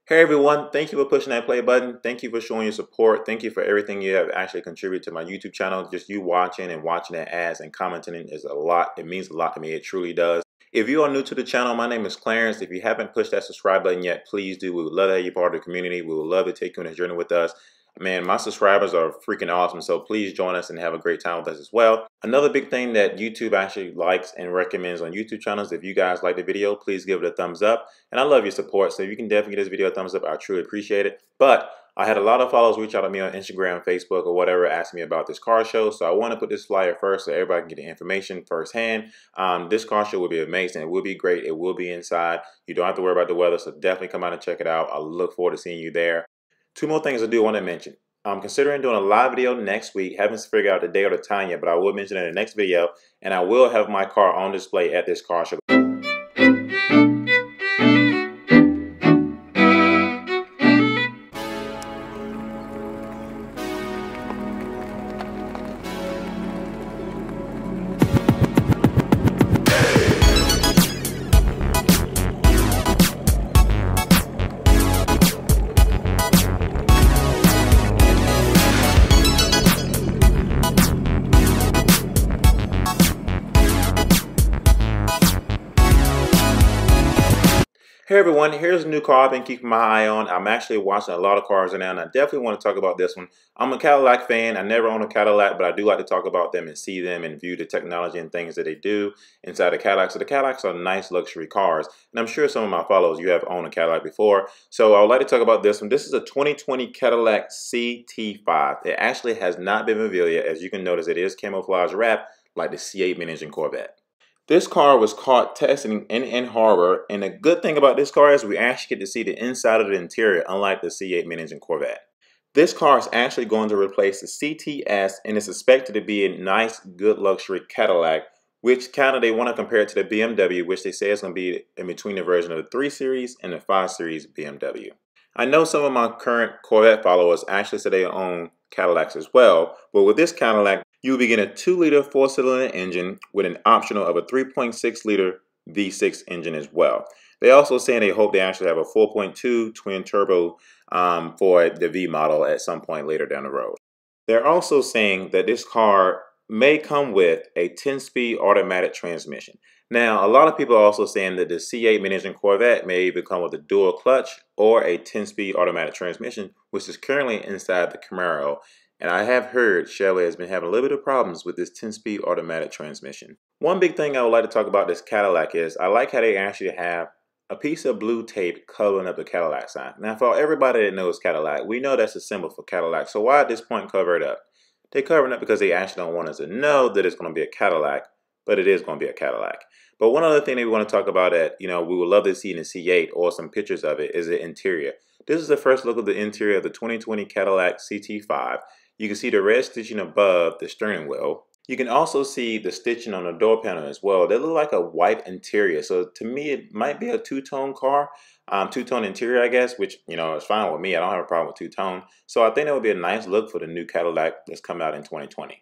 Hey everyone, thank you for pushing that play button. Thank you for showing your support. Thank you for everything you have actually contributed to my YouTube channel. Just you watching and watching the ads and commenting is a lot. It means a lot to me. It truly does. If you are new to the channel, my name is Clarence. If you haven't pushed that subscribe button yet, please do. We would love to have you part of the community. We would love to take you on this journey with us. Man, my subscribers are freaking awesome, so please join us and have a great time with us as well. Another big thing that YouTube actually likes and recommends on YouTube channels, if you guys like the video, please give it a thumbs up. And I love your support, so if you can definitely give this video a thumbs up, I truly appreciate it. But I had a lot of followers reach out to me on Instagram, Facebook, or whatever, asking me about this car show. So I want to put this flyer first so everybody can get the information firsthand. This car show will be amazing. It will be great. It will be inside. You don't have to worry about the weather, so definitely come out and check it out. I look forward to seeing you there. Two more things I do want to mention. I'm considering doing a live video next week. Haven't figured out the day or the time yet, but I will mention it in the next video. And I will have my car on display at this car show. Hey everyone, here's a new car I've been keeping my eye on. I'm actually watching a lot of cars now, and I definitely want to talk about this one. I'm a Cadillac fan. I never own a Cadillac, but I do like to talk about them and see them and view the technology and things that they do inside the Cadillac. So the Cadillacs are nice luxury cars, and I'm sure some of my followers, you have owned a Cadillac before. So I would like to talk about this one. This is a 2020 Cadillac CT5. It actually has not been revealed yet. As you can notice, it is camouflage wrap like the C8 mid-engine Corvette. This car was caught testing in Ann Arbor, and the good thing about this car is we actually get to see the inside of the interior, unlike the C8 mid-engine Corvette. This car is actually going to replace the CTS, and it's expected to be a nice, good luxury Cadillac, which kind of they want to compare it to the BMW, which they say is going to be in between the version of the 3 Series and the 5 Series BMW. I know some of my current Corvette followers actually say they own Cadillacs as well, but with this Cadillac, you'll be getting a 2-liter 4-cylinder engine with an optional of a 3.6-liter V6 engine as well. They also saying they hope they actually have a 4.2 twin turbo for the V model at some point later down the road. They're also saying that this car may come with a 10-speed automatic transmission. Now, a lot of people are also saying that the C8 mid-engine Corvette may even come with a dual clutch or a 10-speed automatic transmission, which is currently inside the Camaro. And I have heard Chevrolet has been having a little bit of problems with this 10-speed automatic transmission. One big thing I would like to talk about this Cadillac is I like how they actually have a piece of blue tape covering up the Cadillac sign. Now, for everybody that knows Cadillac, we know that's a symbol for Cadillac. So why at this point cover it up? They're covering it up because they actually don't want us to know that it's going to be a Cadillac, but it is going to be a Cadillac. But one other thing that we want to talk about that, we would love to see in the C8 or some pictures of it is the interior. This is the first look of the interior of the 2020 Cadillac CT5. You can see the red stitching above the steering wheel. You can also see the stitching on the door panel as well. They look like a white interior. So to me, it might be a two-tone car, two-tone interior, I guess, which, is fine with me. I don't have a problem with two-tone. So I think that would be a nice look for the new Cadillac that's coming out in 2020.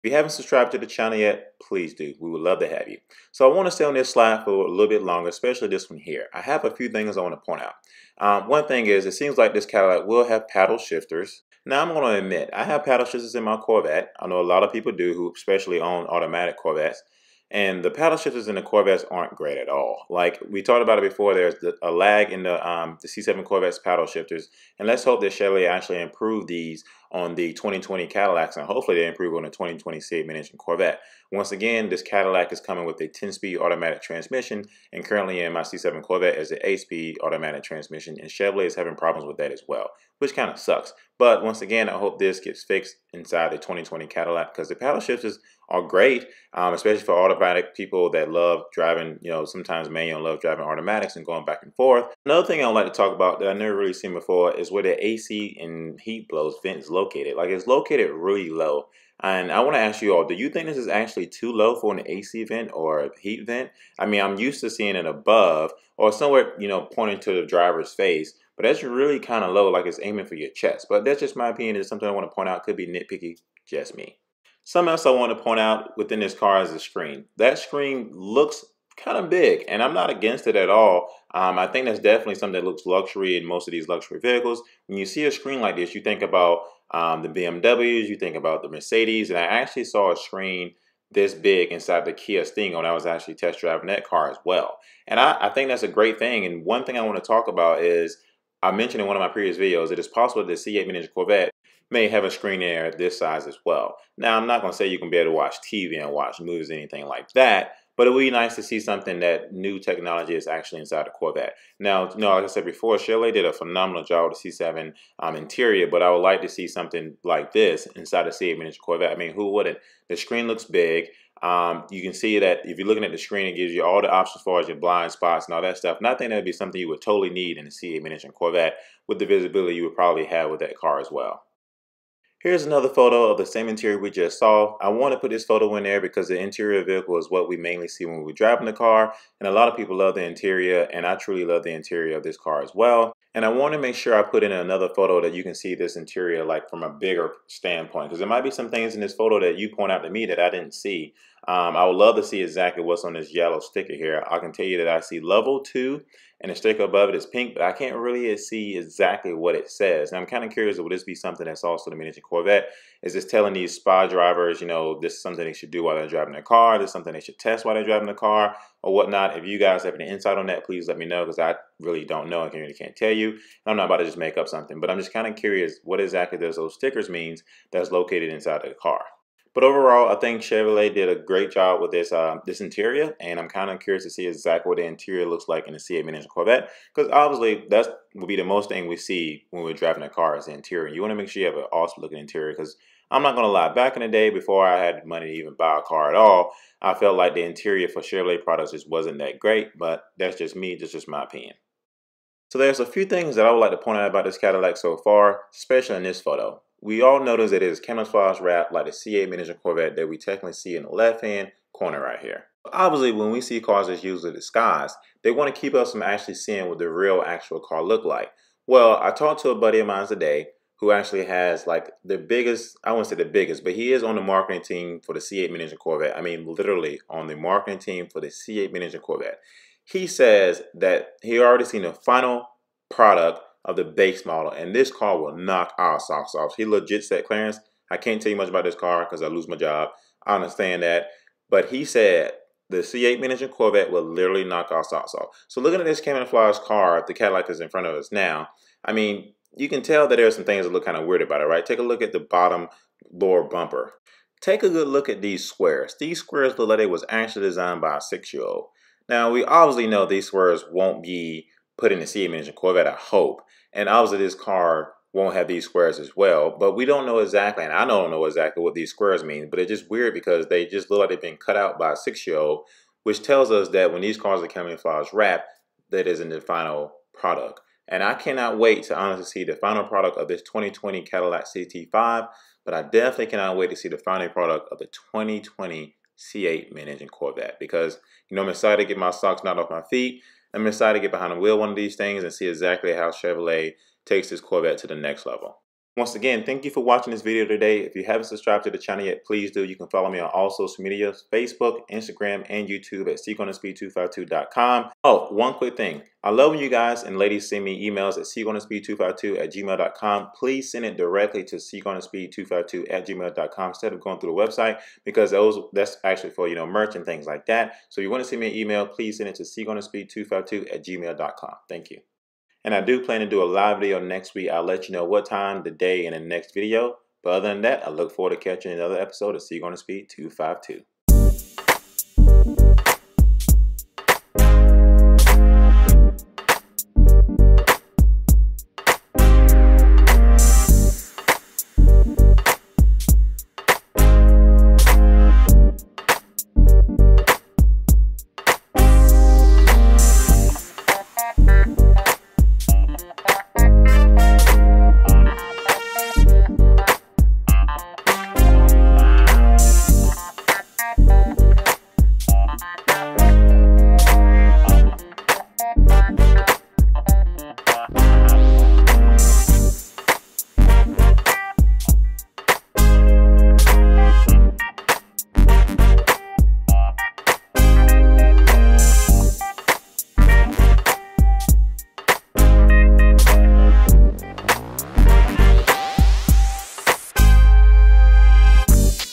If you haven't subscribed to the channel yet, please do. We would love to have you. So I want to stay on this slide for a little bit longer, especially this one here. I have a few things I want to point out. One thing is, it seems like this Cadillac will have paddle shifters. Now, I'm going to admit, I have paddle shifters in my Corvette. I know a lot of people do who especially own automatic Corvettes. And the paddle shifters in the Corvettes aren't great at all. Like we talked about it before, there's a lag in the C7 Corvette's paddle shifters. And let's hope that Chevrolet actually improve these on the 2020 Cadillacs, and hopefully they improve on the 2020 C8 mid-engine Corvette. Once again, this Cadillac is coming with a 10-speed automatic transmission, and currently in my C7 Corvette is an 8-speed automatic transmission, and Chevrolet is having problems with that as well, which kind of sucks. But once again, I hope this gets fixed inside the 2020 Cadillac, because the paddle shifters are great, especially for automatic people that love driving, sometimes manual, love driving automatics and going back and forth. Another thing I would like to talk about that I've never really seen before is where the AC and heat blows vent is located. Like, it's located really low. And I want to ask you all, do you think this is actually too low for an AC vent or a heat vent? I mean, I'm used to seeing it above or somewhere, pointing to the driver's face. But that's really kind of low, like it's aiming for your chest. But that's just my opinion. It's something I want to point out. Could be nitpicky, just me. Something else I want to point out within this car is the screen. That screen looks kind of big, and I'm not against it at all. I think that's definitely something that looks luxury in most of these luxury vehicles. When you see a screen like this, you think about the BMWs, you think about the Mercedes, and I actually saw a screen this big inside the Kia Stingo, and I was actually test driving that car as well. And I think that's a great thing. And one thing I want to talk about is I mentioned in one of my previous videos, it is possible that the C8 mid-engine Corvette may have a screen there this size as well. Now, I'm not going to say you can be able to watch TV and watch movies or anything like that, but it would be nice to see something that new technology is actually inside the Corvette. Now, like I said before, Chevrolet did a phenomenal job with the C7 interior, but I would like to see something like this inside the C8 mid-engine Corvette. I mean, who wouldn't? The screen looks big. You can see that if you're looking at the screen, it gives you all the options as far as your blind spots and all that stuff. And I think that would be something you would totally need in a C8 mid-engine Corvette with the visibility you would probably have with that car as well. Here's another photo of the same interior we just saw. I want to put this photo in there because the interior of the vehicle is what we mainly see when we're driving the car. And a lot of people love the interior, and I truly love the interior of this car as well. And I want to make sure I put in another photo that you can see this interior like from a bigger standpoint, because there might be some things in this photo that you point out to me that I didn't see. I would love to see exactly what's on this yellow sticker here. I can tell you that I see level 2 and the sticker above it is pink, but I can't really see exactly what it says. And I'm kind of curious, would this be something that's also the miniature Corvette? Is this telling these spa drivers, you know, this is something they should do while they're driving their car, this is something they should test while they're driving the car, or whatnot? If you guys have any insight on that, please let me know, because I really don't know. I really can't tell you. I'm not about to just make up something, but I'm just kind of curious what exactly does those stickers means that's located inside of the car. But overall, I think Chevrolet did a great job with this this interior, and I'm kind of curious to see exactly what the interior looks like in the C8 mid-engine Corvette, because obviously that will be the most thing we see when we're driving a car is the interior. You want to make sure you have an awesome looking interior, because I'm not going to lie, back in the day before I had money to even buy a car at all, I felt like the interior for Chevrolet products just wasn't that great, but that's just me, that's just my opinion. So there's a few things that I would like to point out about this Cadillac so far, especially in this photo. We all notice that it is camouflage wrap like the C8 mid-engine Corvette that we technically see in the left-hand corner right here. Obviously, when we see cars that's usually disguised, they want to keep us from actually seeing what the real actual car look like. Well, I talked to a buddy of mine today who actually has like the biggest, I won't say the biggest, but he is on the marketing team for the C8 mid-engine Corvette. I mean, literally on the marketing team for the C8 mid-engine Corvette. He says that he already seen the final product of the base model, and this car will knock our socks off. He legit said, Clarence, I can't tell you much about this car because I lose my job. I understand that. But he said the C8 mid-engine Corvette will literally knock our socks off. So looking at this camouflage car, the Cadillac is in front of us now. I mean, you can tell that there are some things that look kind of weird about it, right? Take a look at the bottom lower bumper. Take a good look at these squares. These squares look like they was actually designed by a 6-year-old. Now, we obviously know these squares won't be put in the C8 mid-engine Corvette, I hope. And obviously this car won't have these squares as well, but we don't know exactly, and I don't know exactly what these squares mean, but it's just weird because they just look like they've been cut out by a 6-year-old, which tells us that when these cars are camouflage wrap, that isn't the final product. And I cannot wait to honestly see the final product of this 2020 Cadillac CT5, but I definitely cannot wait to see the final product of the 2020 C8 mid-engine Corvette, because, you know, I'm excited to get my socks knocked off my feet. I'm excited to get behind the wheel one of these things and see exactly how Chevrolet takes this Corvette to the next level. Once again, thank you for watching this video today. If you haven't subscribed to the channel yet, please do. You can follow me on all social medias, Facebook, Instagram, and YouTube at seekonthespeed252.com. Oh, one quick thing. I love when you guys and ladies send me emails at seekonthespeed252@gmail.com. Please send it directly to seekonthespeed252@gmail.com instead of going through the website, because that's actually for, you know, merch and things like that. So if you want to send me an email, please send it to seekonthespeed252@gmail.com. Thank you. And I do plan to do a live video next week. I'll let you know what time, the day, in the next video. But other than that, I look forward to catching another episode of Seek on the Speed 252.